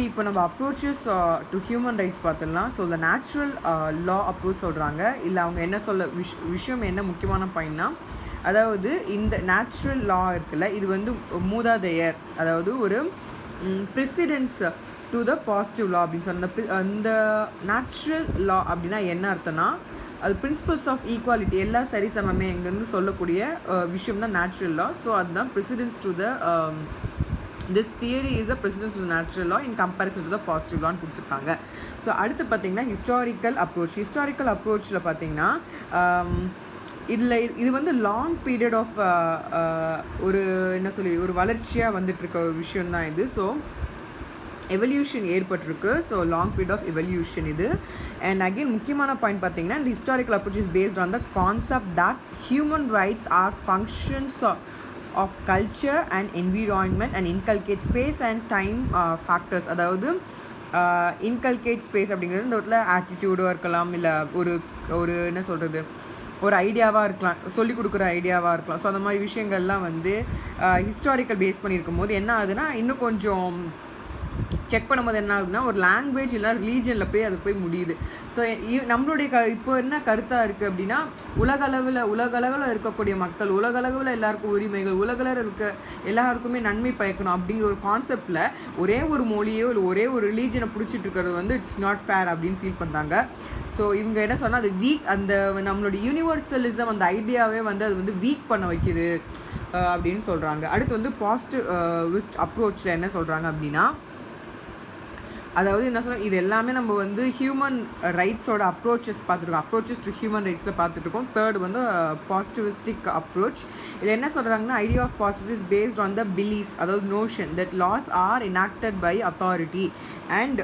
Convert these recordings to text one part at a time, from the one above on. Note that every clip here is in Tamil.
இப்போ நம்ம அப்ரோச்சஸ் டு ஹியூமன் ரைட்ஸ் பார்த்துடலாம். So the natural law approach சொல்கிறாங்க. இல்லை அவங்க என்ன சொல்ல விஷயம் என்ன முக்கியமான பாயிண்ட்னா, அதாவது இந்த நேச்சுரல் லா இருக்குல்ல, இது வந்து மூதாதையர், அதாவது ஒரு ப்ரெசிடென்ஸ் டு த பாசிட்டிவ் லா அப்படின்னு சொன்ன அந்த நேச்சுரல் லா அப்படின்னா என்ன அர்த்தம்னா, அது பிரின்சிபல்ஸ் ஆஃப் ஈக்குவாலிட்டி, எல்லா சரிசமமே எங்கேருந்து சொல்லக்கூடிய விஷயம் தான் நேச்சுரல் லா. ஸோ அதுதான் precedence to the this theory is the precedence to natural law in comparison to the positive லான்னு கொடுத்துருக்காங்க. ஸோ அடுத்து பார்த்திங்கன்னா ஹிஸ்டாரிக்கல் அப்ரோச்சில் பார்த்திங்கன்னா இதில் இது வந்து லாங் பீரியட் ஆஃப் ஒரு என்ன சொல்லி ஒரு வளர்ச்சியாக வந்துட்டுருக்க ஒரு விஷயந்தான் இது. ஸோ எவல்யூஷன் ஏற்பட்டிருக்கு. So long period of evolution இது. அண்ட் அகெயின் முக்கியமான பாயிண்ட் பார்த்தீங்கன்னா, இந்த historical approach is based on the concept that human rights are functions of culture and environment and inculcate space and time factors. அதாவது இன்கல்கேட் ஸ்பேஸ் அப்படிங்கிறது இந்த இடத்துல ஆட்டிடியூடாக இருக்கலாம், இல்லை ஒரு என்ன சொல்கிறது, ஒரு ஐடியாவாக இருக்கலாம், சொல்லிக் கொடுக்குற ஐடியாவாக இருக்கலாம். ஸோ அந்த மாதிரி விஷயங்கள்லாம் வந்து ஹிஸ்டாரிக்கல் பேஸ் பண்ணியிருக்கும் போது என்ன ஆகுதுன்னா, இன்னும் கொஞ்சம் செக் பண்ணும்போது என்ன ஆகுதுன்னா, ஒரு லாங்குவேஜ் இல்லை ரிலீஜனில் போய் அது போய் முடியுது. ஸோ நம்மளுடைய இப்போ என்ன கருத்தாக இருக்குது அப்படின்னா, உலகளவில் இருக்கக்கூடிய மக்கள், உலகளவில் எல்லாருக்கும் உரிமைகள், உலகளவில் இருக்க எல்லாருக்குமே நன்மை பயக்கணும் அப்படிங்கிற ஒரு கான்செப்டில் ஒரே ஒரு மொழியோ இல்லை ஒரே ஒரு ரிலீஜனை பிடிச்சிட்டு இருக்கிறது வந்து இட்ஸ் நாட் ஃபேர் அப்படின்னு ஃபீல் பண்ணுறாங்க. ஸோ இவங்க என்ன சொன்னால், அது வீக், அந்த நம்மளுடைய யூனிவர்சலிசம் அந்த ஐடியாவே வந்து அது வந்து வீக் பண்ண வைக்குது அப்படின்னு சொல்கிறாங்க. அடுத்து வந்து பாசிட்டிவிஸ்ட் அப்ரோச்சில் என்ன சொல்கிறாங்க அப்படின்னா, அதாவது என்ன சொல்கிறோம், இது எல்லாமே நம்ம வந்து ஹியூமன் ரைட்ஸோட அப்ரோச்சஸ் பார்த்துருக்கோம், அப்ரோச்சஸ் டு ஹியூமன் ரைட்ஸில் பார்த்துட்ருக்கோம். தேர்ட் வந்து பாசிட்டிவிஸ்டிக் அப்ரோச். இதில் என்ன சொல்கிறாங்கன்னா, idea of positive is based on the belief, அதாவது notion that laws are enacted by authority and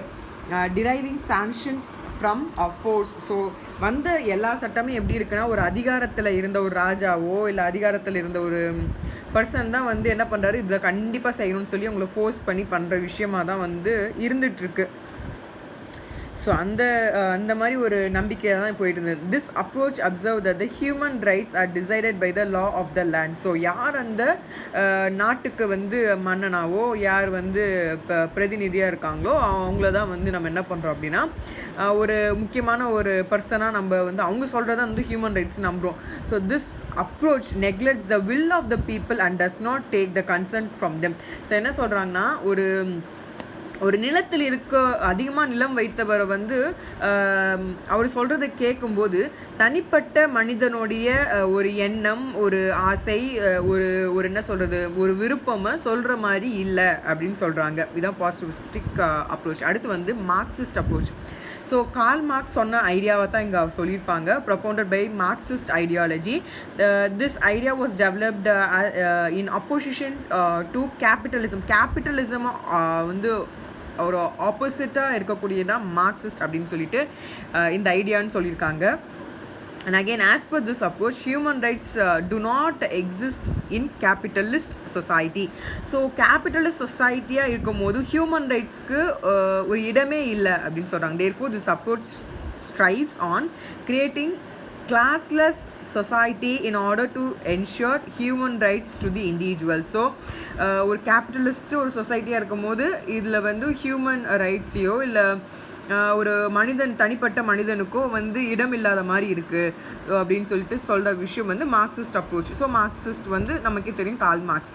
driving sanctions from force. So வந்த எல்லா சட்டமே எப்படி இருக்குன்னா, ஒரு அதிகாரத்தில் இருந்த ஒரு ராஜாவோ இல்லை அதிகாரத்தில் இருந்த ஒரு பர்சன் தான் வந்து என்ன பண்ணுறாரு, இதை கண்டிப்பாக செய்யணும்னு சொல்லி அவங்கள ஃபோர்ஸ் பண்ணி பண்ணுற விஷயமாக தான் வந்து இருந்துகிட்ருக்கு. ஸோ அந்த மாதிரி ஒரு நம்பிக்கையாக தான் போயிட்டு இருந்தது. This approach observe that the human rights are decided by the law of the land. So யார் அந்த நாட்டுக்கு வந்து மன்னனாவோ யார் வந்து இப்போ பிரதிநிதியாக இருக்காங்களோ அவங்கள தான் வந்து நம்ம என்ன பண்ணுறோம் அப்படின்னா, ஒரு முக்கியமான ஒரு பர்சனாக நம்ம வந்து அவங்க சொல்கிறத வந்து ஹியூமன் ரைட்ஸ் நம்புகிறோம். So this approach neglects the will of the people and does not take the consent from them. So என்ன சொல்கிறாங்கன்னா, ஒரு நிலத்தில் அதிகமாக நிலம் வைத்தவரை வந்து அவர் சொல்கிறத கேட்கும்போது தனிப்பட்ட மனிதனுடைய ஒரு எண்ணம், ஒரு ஆசை, ஒரு என்ன சொல்கிறது, ஒரு விருப்பமை சொல்கிற மாதிரி இல்லை அப்படின்னு சொல்கிறாங்க. இதுதான் பாசிட்டிவிஸ்டிக் அப்ரோச். அடுத்து வந்து Marxist approach. So Karl Marx சொன்ன ஐடியாவை தான் இங்கே சொல்லியிருப்பாங்க. Propounded by Marxist ideology. This idea was developed in opposition to capitalism வந்து ஒரு ஆப்போசிட்டாக இருக்கக்கூடியதான் மார்க்சிஸ்ட் அப்படின்னு சொல்லிட்டு இந்த ஐடியான்னு சொல்லியிருக்காங்க. And again, as per this approach, human rights do not exist in capitalist society. So capitalist society-யாக இருக்கும் போது ஹியூமன் ரைட்ஸ்க்கு ஒரு இடமே இல்லை அப்படின்னு சொல்கிறாங்க. Therefore, this approach strives on creating classless society in order to ensure human rights to the individual. So ஒரு கேபிட்டலிஸ்ட்டு ஒரு சொசைட்டியாக இருக்கும் போது இதில் வந்து ஹியூமன் ரைட்ஸையோ இல்லை ஒரு தனிப்பட்ட மனிதனுக்கோ வந்து இடம் இல்லாத மாதிரி இருக்குது அப்படின்னு சொல்லிட்டு சொல்கிற விஷயம் வந்து மார்க்சிஸ்ட் அப்ரோச். ஸோ மார்க்சிஸ்ட் வந்து நமக்கே தெரியும், கார்ல் மார்க்ஸ்.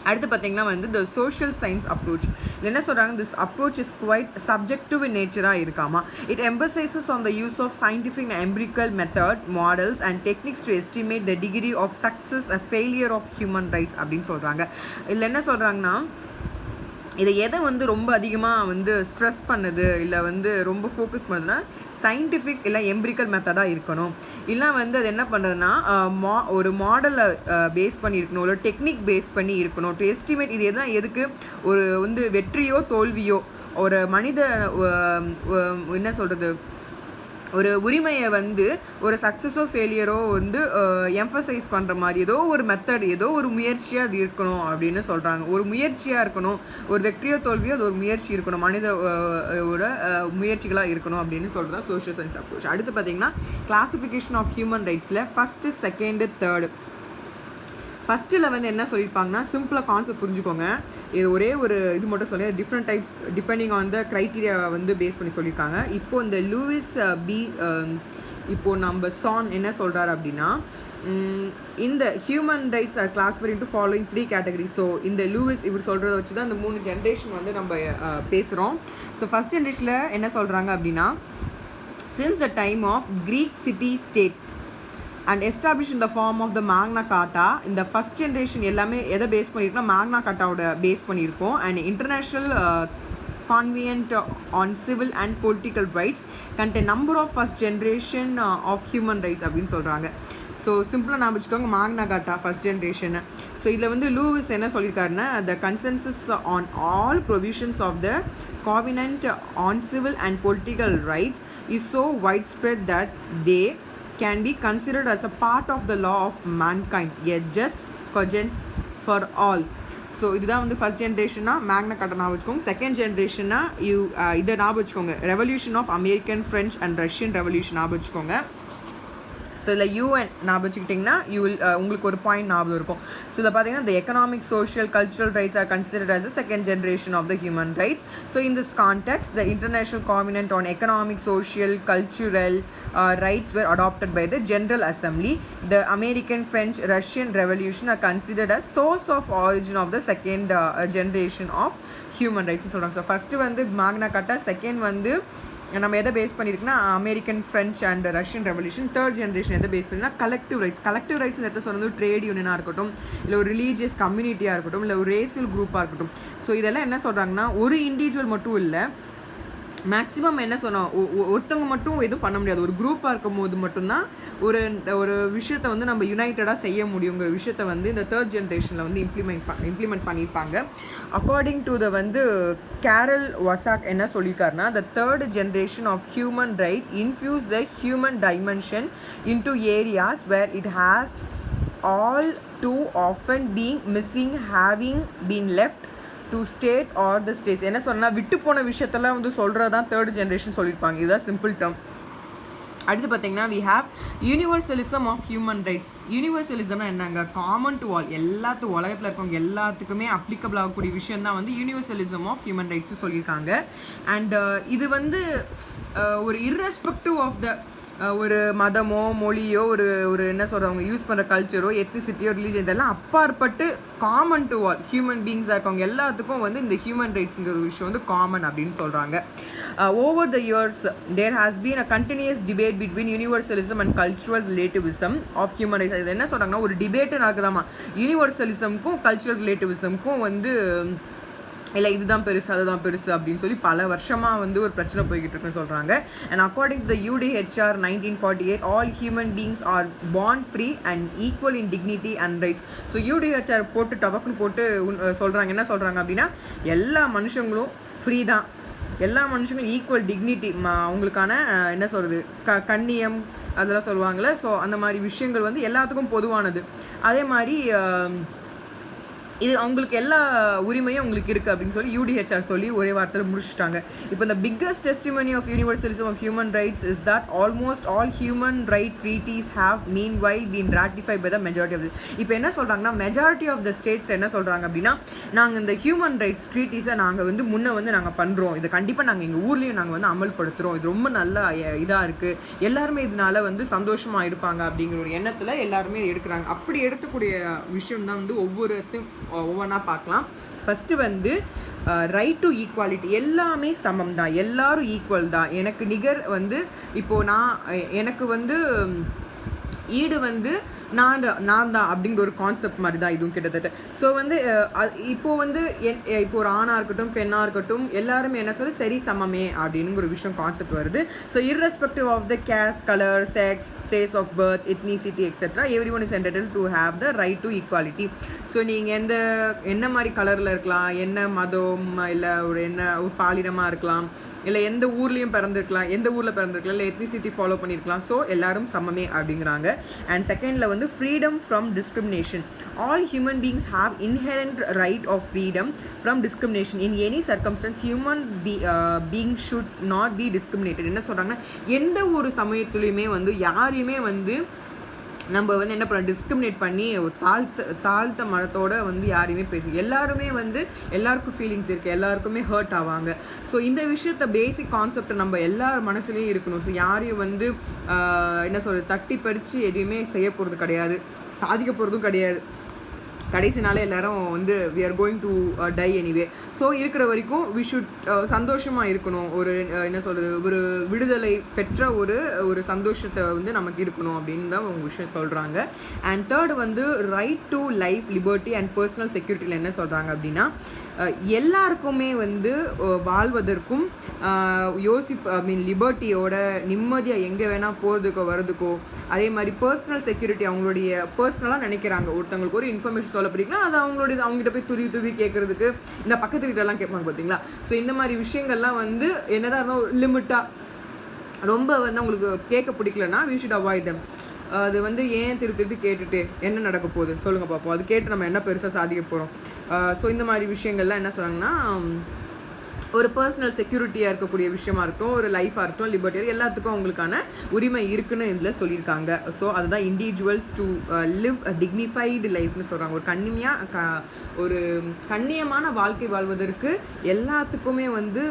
அடுத்து பார்த்தீங்கன்னா வந்து த சோஷியல் சயின்ஸ் அப்ரோச். என்ன சொல்கிறாங்க, this approach is quite subjective in நேச்சராக இருக்காமா. It emphasises on the use of scientific empirical method, models and techniques to estimate the degree of success a failure of human rights அப்படின்னு சொல்கிறாங்க. இதில் என்ன சொல்கிறாங்கன்னா, இதை எதை வந்து ரொம்ப அதிகமாக வந்து ஸ்ட்ரெஸ் பண்ணுது இல்லை வந்து ரொம்ப ஃபோக்கஸ் பண்ணுதுன்னா, சயின்டிஃபிக் இல்லை எம்பிரிக்கல் மெத்தடாக இருக்கணும். இல்லை வந்து அது என்ன பண்ணுறதுன்னா, ஒரு மாடலை பேஸ் பண்ணி இருக்கணும், இல்லை டெக்னிக் பேஸ் பண்ணி இருக்கணும். டு எஸ்டிமேட் இது எதுனா எதுக்கு, ஒரு வந்து வெற்றியோ தோல்வியோ, ஒரு மனித என்ன சொல்கிறது, ஒரு உரிமையை வந்து ஒரு சக்ஸஸோ ஃபெயிலியரோ வந்து எம்ஃபசைஸ் பண்ணுற மாதிரி ஏதோ ஒரு மெத்தட், ஏதோ ஒரு முயற்சியாக அது இருக்கணும் அப்படின்னு சொல்கிறாங்க. ஒரு முயற்சியாக இருக்கணும், ஒரு வெற்றியோ தோல்வியோ அது ஒரு முயற்சி இருக்கணும், மனிதோட முயற்சிகளாக இருக்கணும் அப்படின்னு சொல்கிறது சோஷியல் சயின்ஸ் அப்ரோச். அடுத்து பார்த்திங்கன்னா கிளாசிஃபிகேஷன் ஆஃப் ஹியூமன் ரைட்ஸில் ஃபஸ்ட்டு, செகண்டு, தேர்டு. ஃபஸ்ட்டில் வந்து என்ன சொல்லியிருப்பாங்கன்னா, சிம்பிளாக கான்செப்ட் புரிஞ்சுக்கோங்க. இது ஒரே ஒரு இது மட்டும் சொல்லி different types depending on the criteria வந்து பேஸ் பண்ணி சொல்லியிருக்காங்க. இப்போது இந்த லூயிஸ் இப்போது நம்ம சான் என்ன சொல்கிறார் அப்படின்னா, இந்த human rights are classified into following 3 categories. So இந்த லூயிஸ் இவர் சொல்கிறத வச்சு தான் இந்த 3 ஜென்ரேஷன் வந்து நம்ம பேசுகிறோம். ஸோ ஃபஸ்ட் ஜென்ரேஷனில் என்ன சொல்கிறாங்க அப்படின்னா, since the time of Greek city state and established in the form of the Magna Carta, இந்த ஃபஸ்ட் ஜென்ரேஷன் எல்லாமே எதை பேஸ் பண்ணியிருக்கோம், மேக்னா காட்டாவோட பேஸ் பண்ணியிருக்கோம். And international convenient on civil and political rights contain number of first generation of human rights அப்படின்னு சொல்கிறாங்க. ஸோ சிம்பிளாக நான் வச்சுக்கோங்க, மேக்னா காட்டா ஃபஸ்ட் ஜென்ரேஷனு. ஸோ இதில் வந்து லூவிஸ் என்ன சொல்லியிருக்காருன்னா, the consensus on all provisions of the covenant on civil and political rights is so widespread that they can be considered as a part of the law of mankind, a just cogence for all. So இதுதான் வந்து ஃபஸ்ட் ஜென்ரேஷனா மேக்னா கார்ட்டா ஞாபகம் வச்சுக்கோங்க. செகண்ட் ஜென்ரேஷனா இதை ஞாபகம் வச்சுக்கோங்க, revolution of American, French and Russian revolution ஞாபகம் வச்சுக்கோங்க. ஸோ இதில் யூஎன் ஞாபகம் வச்சுக்கிட்டிங்கன்னா உங்களுக்கு ஒரு பாயிண்ட் ஞாபகம் இருக்கும். ஸோ இதில் பார்த்தீங்கன்னா the economic, social, cultural rights are considered as the second generation of the human rights. So in this context, the International Covenant on Economic, Social, Cultural rights were adopted by the General Assembly. The American, French, Russian Revolution are considered as source of origin of the second generation of human rights சொல்கிறாங்க. ஸோ ஃபஸ்ட்டு வந்து மேக்னா கார்ட்டா, செகண்ட் வந்து நம்ம எதை பேஸ் பண்ணியிருக்குன்னா American, French and Russian revolution. Third generation எதை பேஸ் பண்ணினா கலெக்டிவ் ரைட்ஸ். கலெக்டிவ் ரைட்ஸ் எதை சொல்கிறது, ட்ரேட் யூனியனாக இருக்கட்டும், இல்லை ஒரு ரிலீஜியஸ் கம்யூனிட்டியாக இருக்கட்டும், இல்லை ஒரு ரேசியல் குரூப்பாக இருக்கட்டும். ஸோ இதெல்லாம் என்ன சொல்கிறாங்கன்னா, ஒரு இண்டிவிஜுவல் மட்டும் இல்லை, மேக்ஸிமம் என்ன சொன்னோம், ஒருத்தவங்க மட்டும் எதுவும் பண்ண முடியாது. ஒரு குரூப்பாக இருக்கும் போது மட்டும்தான் ஒரு விஷயத்தை வந்து நம்ம யுனைட்டடாக செய்ய முடியுங்கிற விஷயத்தை வந்து இந்த தேர்ட் ஜென்ரேஷனில் வந்து இம்ப்ளிமெண்ட் பண்ணியிருப்பாங்க. அக்கார்டிங் டு த வந்து கேரல் வசாக் என்ன சொல்லியிருக்காருன்னா, the third generation of human right infuse the human dimension into areas where it has all too often being missing, having been left to state or the states. என்ன சொன்னால், விட்டு போன விஷயத்தெல்லாம் வந்து சொல்கிறது தான் தேர்ட் ஜென்ரேஷன் சொல்லியிருப்பாங்க. இதுதான் சிம்பிள் டேர்ம். அடுத்து பார்த்தீங்கன்னா we have universalism of human rights. யூனிவர்சலிசம்னா என்னங்க, காமன் டு ஆல், உலகத்தில் இருக்கவங்க எல்லாத்துக்குமே அப்ளிகபிள் ஆகக்கூடிய விஷயம் தான் வந்து யூனிவர்சலிசம் ஆஃப் ஹியூமன் ரைட்ஸ் சொல்லியிருக்காங்க. அண்ட் இது வந்து ஒரு இர்ரெஸ்பெக்டிவ் ஆஃப் த ஒரு மதமோ மொழியோ ஒரு என்ன சொல்கிறவங்க யூஸ் பண்ணுற கல்ச்சரோ எத்னிசிட்டியோ ரிலீஜன் இதெல்லாம் அப்பாற்பட்டு காமன் டு ஆல் ஹியூமன் பீங்ஸாக இருக்கவங்க எல்லாத்துக்கும் வந்து இந்த ஹியூமன் ரைட்ஸுங்கிற விஷயம் வந்து காமன் அப்படின்னு சொல்கிறாங்க. Over the years there has been a continuous debate between universalism and cultural relativism of human rights. இது என்ன சொல்கிறாங்கன்னா, ஒரு டிபேட்டு நடக்குதாமா யூனிவர்சலிசமுக்கும் கல்ச்சுரல் ரிலேட்டிவிசமுக்கும் வந்து இல்லை இதுதான் பெருசு அதுதான் பெருசு அப்படின்னு சொல்லி பல வருஷமாக வந்து ஒரு பிரச்சனை போய்கிட்டு இருக்குன்னு சொல்கிறாங்க. And according to the UDHR 1948 all human beings are born free and equal in dignity and rights. So UDHR போட்டு டபக்குன்னு போட்டு சொல்கிறாங்க. என்ன சொல்கிறாங்க அப்படின்னா, எல்லா மனுஷங்களும் ஃப்ரீ தான், எல்லா மனுஷங்களும் ஈக்குவல் டிக்னிட்டி, அவங்களுக்கான என்ன சொல்கிறது கண்ணியம் அதெல்லாம் சொல்லுவாங்கள்ல. ஸோ அந்த மாதிரி விஷயங்கள் வந்து எல்லாத்துக்கும் பொதுவானது. அதே மாதிரி இது அவங்களுக்கு எல்லா உரிமையும் உங்களுக்கு இருக்குது அப்படின்னு சொல்லி UDHR சொல்லி ஒரே வார்த்தையில் முடிச்சுட்டாங்க. இப்போ இந்த biggest testimony of universalism of human rights is that almost all human right treaties have meanwhile been ratified by the majority of the. இப்போ என்ன சொல்கிறாங்கன்னா, மெஜாரிட்டி ஆஃப் த ஸ்டேட்ஸ் என்ன சொல்கிறாங்க அப்படின்னா, நாங்கள் இந்த ஹியூமன் ரைட்ஸ் ட்ரீட்டிஸை நாங்கள் வந்து முன்னே வந்து நாங்கள் பண்ணுறோம், இது கண்டிப்பாக நாங்கள் எங்கள் ஊர்லேயும் நாங்கள் வந்து அமல்படுத்துகிறோம், இது ரொம்ப நல்லா இதாக இருக்குது, எல்லாருமே இதனால வந்து சந்தோஷமாக இருப்பாங்க அப்படிங்கிற ஒரு எண்ணத்தில் எல்லாருமே எடுக்கிறாங்க. அப்படி எடுக்கக்கூடிய விஷயம் தான் வந்து ஒவ்வொன்றா பார்க்கலாம். ஃபஸ்ட்டு வந்து ரைட் டு ஈக்குவாலிட்டி, எல்லாமே சமம் தான், எல்லாரும் ஈக்குவல் தான், எனக்கு நிகர் வந்து இப்போது எனக்கு வந்து ஈடு வந்து நான் தான் அப்படிங்கிற ஒரு கான்செப்ட் மாதிரி தான் இதுவும் கிட்டத்தட்ட. ஸோ வந்து இப்போது வந்து இப்போ ஒரு ஆணாக இருக்கட்டும் பெண்ணாக இருக்கட்டும் எல்லாருமே என்ன சொல்ல சரி சமமே அப்படிங்கிற ஒரு விஷயம் கான்செப்ட் வருது. So irrespective of the caste, colour, sex, place of birth, ethnicity etcetera every one is entitled to have the right to equality. So நீங்கள் என்ன மாதிரி கலரில் இருக்கலாம், என்ன மதம் இல்லை ஒரு பாலினமாக இருக்கலாம், இல்லை எந்த ஊர்லேயும் பிறந்திருக்கலாம், எந்த ஊரில் பிறந்திருக்கலாம், இல்லை எத்னிசிட்டி ஃபாலோ பண்ணியிருக்கலாம். ஸோ எல்லாரும் சமமே அப்படிங்கிறாங்க. அண்ட் செகண்டில் வந்து freedom from discrimination. All human beings have inherent right of freedom from discrimination in any circumstances. Human being should not be discriminated. என்ன சொல்கிறாங்கன்னா, எந்த ஒரு சமயத்துலையுமே வந்து யாரையுமே வந்து நம்ம வந்து என்ன பண்ண டிஸ்கிரிமினேட் பண்ணி ஒரு தாழ்த்த மனத்தோட வந்து யாரையுமே எல்லாருமே வந்து எல்லாருக்கும் ஃபீலிங்ஸ் இருக்குது, எல்லாருக்குமே ஹர்ட் ஆவாங்க. ஸோ இந்த விஷயத்த பேசிக் கான்செப்ட் நம்ம எல்லார் மனசுலேயும் இருக்கணும். ஸோ யாரையும் வந்து என்ன சொல்கிறது தட்டி பறித்து எதுவுமே செய்ய போகிறது கிடையாது, சாதிக்க போகிறதும் கிடையாது. கடைசி நாளே எல்லாரும் வந்து we are going to die anyway. So இருக்கிற வரைக்கும் வி ஷுட் சந்தோஷமாக இருக்கணும். ஒரு என்ன சொல்கிறது ஒரு விடுதலை பெற்ற ஒரு சந்தோஷத்தை வந்து நமக்கு இருக்கணும் அப்படின்னு தான் அவங்க விஷயம் சொல்கிறாங்க. அண்ட் தேர்டு வந்து right to life, liberty and personal செக்யூரிட்டியில் என்ன சொல்கிறாங்க அப்படின்னா எல்லாருக்குமே வந்து வாழ்வதற்கும் லிபர்ட்டியோட நிம்மதியாக எங்கே வேணால் போகிறதுக்கோ வரதுக்கோ, அதே மாதிரி பர்சனல் செக்யூரிட்டி அவங்களுடைய பர்சனலாக நினைக்கிறாங்க. ஒருத்தவங்களுக்கு ஒரு இன்ஃபர்மேஷன் சொல்ல பிடிக்கலாம், அது அவங்ககிட்ட போய் துருவி கேட்குறதுக்கு இந்த பக்கத்து வீட்டிலலாம் கேட்பாங்க பார்த்தீங்களா. ஸோ இந்த மாதிரி விஷயங்கள்லாம் வந்து என்னதான் இருந்தால் லிமிட்டாக ரொம்ப வந்து அவங்களுக்கு கேட்க பிடிக்கலன்னா வி ஷுட் அவாய்ட் தெம். அது வந்து ஏன் திருப்பி கேட்டுட்டு என்ன நடக்க போகுது சொல்லுங்கள் பார்ப்போம், அது கேட்டு நம்ம என்ன பெருசாக சாதிக்க போகிறோம். ஸோ இந்த மாதிரி விஷயங்கள்லாம் என்ன சொல்கிறாங்கன்னா ஒரு பர்சனல் செக்யூரிட்டியாக இருக்கக்கூடிய விஷயமா இருக்கட்டும், ஒரு லைஃபாக இருக்கட்டும், லிபர்ட்டி எல்லாத்துக்கும் அவங்களுக்கான உரிமை இருக்குன்னு இதில் சொல்லியிருக்காங்க. ஸோ அதுதான் individuals to live a dignified லைஃப்னு சொல்கிறாங்க. ஒரு கண்ணியமான வாழ்க்கை வாழ்வதற்கு எல்லாத்துக்குமே வந்து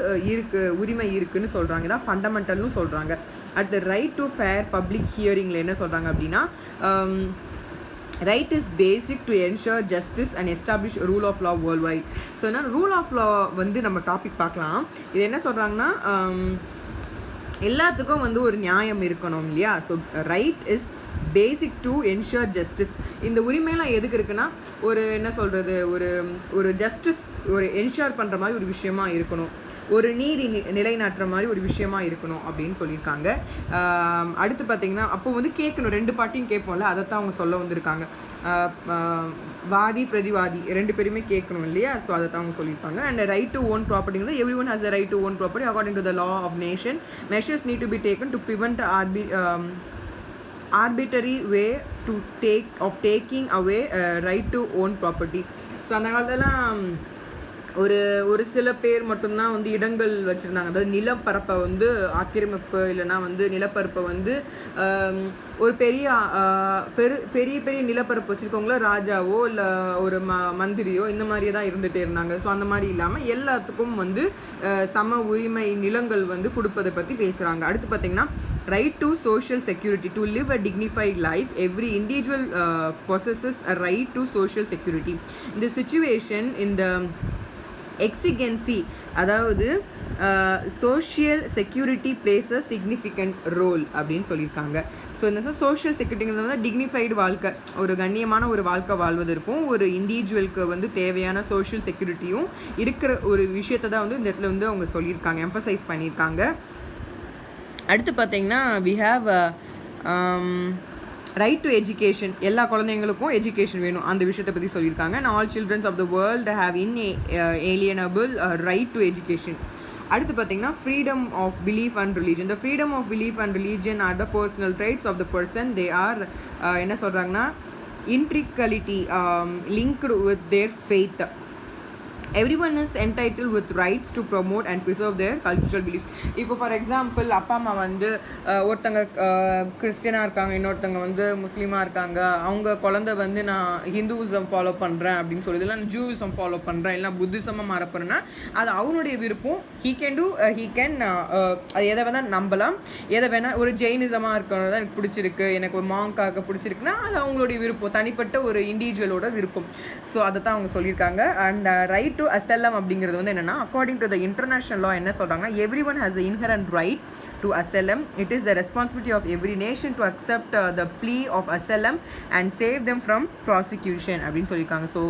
உரிமை இருக்குன்னு சொல்கிறாங்க. இதான் ஃபண்டமெண்டல்னு சொல்கிறாங்க. At the right to fair public ஹியரிங்கில் என்ன சொல்கிறாங்க அப்படின்னா right is basic to ensure justice and establish rule of law worldwide. So என்ன ரூல் ஆஃப் லா வந்து நம்ம டாபிக் பார்க்கலாம். இது என்ன சொல்கிறாங்கன்னா எல்லாத்துக்கும் வந்து ஒரு நியாயம் இருக்கணும் இல்லையா. So right is basic to ensure justice. இந்த உரிமையெல்லாம் எதுக்கு இருக்குன்னா ஒரு என்ன சொல்கிறது ஒரு ஜஸ்டிஸ் ஒரு என்ஷூர் பண்ணுற மாதிரி ஒரு விஷயமா இருக்கணும், ஒரு நீதி நிலைநாட்டுற மாதிரி ஒரு விஷயமா இருக்கணும் அப்படின்னு சொல்லியிருக்காங்க. அடுத்து பார்த்தீங்கன்னா அப்போ வந்து கேட்கணும், ரெண்டு பார்ட்டியும் கேட்போம்ல, அதைத்தான் அவங்க சொல்ல வந்திருக்காங்க. வாதி பிரதிவாதி ரெண்டு பேருமே கேட்கணும் இல்லையா. ஸோ அதை தான் அவங்க சொல்லியிருப்பாங்க. அண்ட் ரைட் டு ஓன் ப்ராப்பர்ட்டிங்கிறது everyone has a right to own property according to the law of nation. Measures need to be taken to prevent arbitrary way to taking away right to own property. So அந்த காலத்துலலாம் ஒரு சில பேர் மட்டும்தான் வந்து இடங்கள் வச்சுருந்தாங்க. அதாவது நிலப்பரப்பை வந்து ஆக்கிரமிப்பு இல்லைனா வந்து நிலப்பரப்பை வந்து ஒரு பெரிய நிலப்பரப்பு வச்சுருக்கவங்கள ராஜாவோ இல்லை ஒரு மந்திரியோ இந்த மாதிரியே தான் இருந்துகிட்டே இருந்தாங்க. ஸோ அந்த மாதிரி இல்லாமல் எல்லாத்துக்கும் வந்து சம உரிமை நிலங்கள் வந்து கொடுப்பதை பற்றி பேசுகிறாங்க. அடுத்து பார்த்திங்கன்னா right to social security. To live a dignified life every individual possesses a right to social security. இந்த சிச்சுவேஷன் இந்த எக்ஸிகென்சி அதாவது social security plays a significant role அப்படின்னு சொல்லியிருக்காங்க. ஸோ இந்த சோஷியல் செக்யூரிட்டிங்கிறது வந்து டிக்னிஃபைடு வாழ்க்கை, ஒரு கண்ணியமான ஒரு வாழ்க்கை வாழ்வதற்கும் ஒரு இண்டிவிஜுவலுக்கு வந்து தேவையான சோஷியல் செக்யூரிட்டியும் இருக்கிற ஒரு விஷயத்தை தான் வந்து இந்த இடத்துல வந்து அவங்க சொல்லியிருக்காங்க, எம்பசைஸ் பண்ணியிருக்காங்க. அடுத்து பார்த்தீங்கன்னா we have right to education. எல்லா குழந்தைங்களுக்கும் எஜுகேஷன் வேணும், அந்த விஷயத்தை பற்றி சொல்லியிருக்காங்க. And all childrens of the world have inalienable right to education. அடுத்து பார்த்தீங்கன்னா freedom of belief and religion. The freedom of belief and religion are the personal rights of the person. They are என்ன சொல்கிறாங்கன்னா intricately linked with their faith. Everyone is entitled with rights to promote and preserve their cultural beliefs. இப்போ ஃபார் எக்ஸாம்பிள் அப்பா அம்மா வந்து ஒருத்தங்க கிறிஸ்டியனாக இருக்காங்க, இன்னொருத்தங்க வந்து முஸ்லீமாக இருக்காங்க. அவங்க குழந்தை வந்து நான் ஹிந்துவிசம் ஃபாலோ பண்ணுறேன் அப்படின்னு சொல்லுது, இல்லை நான் ஜூவிசம் ஃபாலோ பண்ணுறேன், இல்லை புத்திசமாக மாறப்போறேன்னா அது அவனுடைய விருப்பம். ஹீ கேன் அது எதை வேணால் நம்பலாம், எதை வேணால். ஒரு ஜெயினிசமாக இருக்கிறது தான் எனக்கு பிடிச்சிருக்கு, எனக்கு ஒரு மாங்காக்க பிடிச்சிருக்குன்னா அது அவங்களுடைய விருப்பம், தனிப்பட்ட ஒரு இண்டிவிஜுவலோட விருப்பம். ஸோ அதை தான் அவங்க சொல்லியிருக்காங்க. அண்ட் ரைட் டு அசலம் அப்படிங்கிறது வந்து என்னன்னா according to the international law என்ன சொல்றாங்கன்னா everyone has the inherent right to asylum. It is the responsibility of every nation to accept the plea of asylum and save them from prosecution அப்படின்னு சொல்லியிருக்காங்க. ஸோ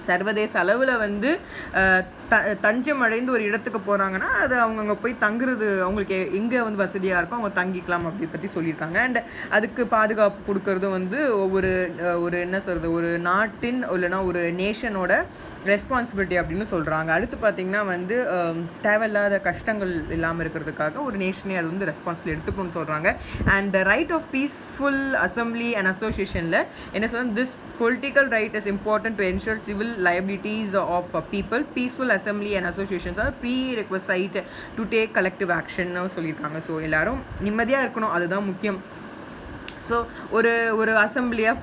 சர்வதேச அளவில் வந்து தஞ்சம் அடைந்து ஒரு இடத்துக்கு போகிறாங்கன்னா அது அவங்கவுங்க போய் தங்குறது அவங்களுக்கு எங்கே வந்து வசதியாக இருக்கும் அவங்க தங்கிக்கலாம் அப்படி பற்றி சொல்லியிருக்காங்க. அண்ட் அதுக்கு பாதுகாப்பு கொடுக்கறதும் வந்து ஒரு என்ன சொல்கிறது ஒரு நாட்டின் இல்லைனா ஒரு நேஷனோட ரெஸ்பான்சிபிலிட்டி அப்படின்னு சொல்கிறாங்க. அடுத்து பார்த்திங்கன்னா வந்து தேவையில்லாத கஷ்டங்கள் இல்லாமல் இருக்கிறதுக்காக ஒரு நேஷனே அது வந்து ரெஸ்பான்சிபிலிட்டி எடுத்துக்கணும்னு சொல்கிறாங்க. And right of peaceful assembly and அசோசியேஷனில் என்ன சொல்கிறாங்க, this political right is important to ensure civil liabilities of people. Peaceful assembly and associations are prerequisite to take collective action சொல்லியிருக்காங்க. ஸோ எல்லாரும் நிம்மதியாக இருக்கணும், அதுதான் முக்கியம். ஸோ ஒரு அசம்பிளியாக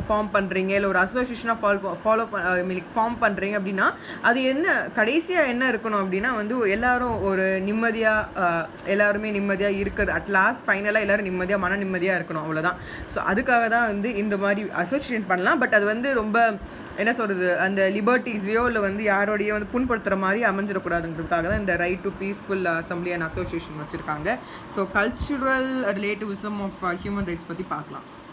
ஃபார்ம் பண்ணுறீங்க, இல்லை ஒரு அசோசியேஷனாக ஃபார்ம் பண்ணுறீங்க அப்படின்னா அது என்ன கடைசியாக என்ன இருக்கணும் அப்படின்னா வந்து எல்லாரும் ஒரு எல்லாருமே நிம்மதியாக இருக்கிறது, அட் லாஸ்ட் ஃபைனலாக எல்லோரும் நிம்மதியாக மன நிம்மதியாக இருக்கணும், அவ்வளோதான். ஸோ அதுக்காக தான் வந்து இந்த மாதிரி அசோசியேட் பண்ணலாம். பட் அது வந்து ரொம்ப என்ன சொல்கிறது, அந்த லிபர்ட்டிஸையோ இல்லை வந்து யாரோடையோ வந்து புண்படுத்துகிற மாதிரி அமைஞ்சிடக்கூடாதுன்றதுக்காக தான் இந்த right to peaceful assembly and association வச்சுருக்காங்க. So cultural relativism of human rights பற்றி பார்க்கலாம்.